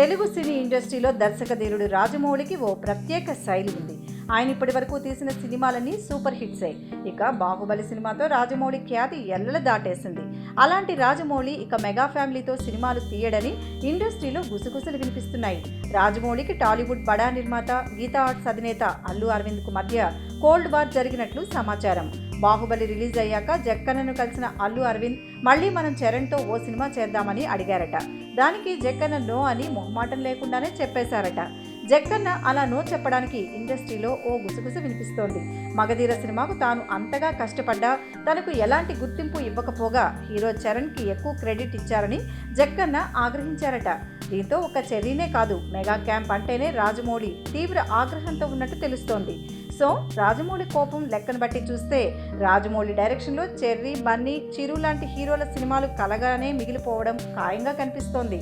తెలుగు సినీ ఇండస్ట్రీలో దర్శకధీరుడు రాజమౌళికి ఓ ప్రత్యేక శైలి ఉంది. ఆయన ఇప్పటి వరకు తీసిన సినిమాలన్నీ సూపర్ హిట్సే. ఇక బాహుబలి సినిమాతో రాజమౌళి ఖ్యాతి ఎల్లల దాటేసింది. అలాంటి రాజమౌళి ఇక మెగా ఫ్యామిలీతో సినిమాలు తీయడని ఇండస్ట్రీలో గుసగుసలు వినిపిస్తున్నాయి. రాజమౌళికి టాలీవుడ్ బడా నిర్మాత గీతా ఆర్ట్స్ అధినేత అల్లు అరవింద్కు మధ్య కోల్డ్ వార్ జరిగినట్లు సమాచారం. బాహుబలి రిలీజ్ అయ్యాక జక్కన్నను కలిసిన అల్లు అరవింద్ మళ్ళీ మనం చరణ్తో ఓ సినిమా చేద్దామని అడిగారట. దానికి జక్కన్న నో అని మొహమాటం లేకుండానే చెప్పేశారట. జక్కన్న అలా నో చెప్పడానికి ఇండస్ట్రీలో ఓ గుసగుస వినిపిస్తోంది. మగధీర సినిమాకు తాను అంతగా కష్టపడ్డా తనకు ఎలాంటి గుర్తింపు ఇవ్వకపోగా హీరో చరణ్కి ఎక్కువ క్రెడిట్ ఇచ్చారని జక్కన్న ఆగ్రహించారట. దీంతో ఒక చెర్రీనే కాదు, మెగా క్యాంప్ అంటేనే రాజమౌళి తీవ్ర ఆగ్రహంతో ఉన్నట్టు తెలుస్తోంది. సో రాజమౌళి కోపం లెక్కను బట్టి చూస్తే రాజమౌళి డైరెక్షన్లో చెర్రీ, బన్నీ, చిరు లాంటి హీరోల సినిమాలు కలగానే మిగిలిపోవడం ఖాయంగా కనిపిస్తోంది.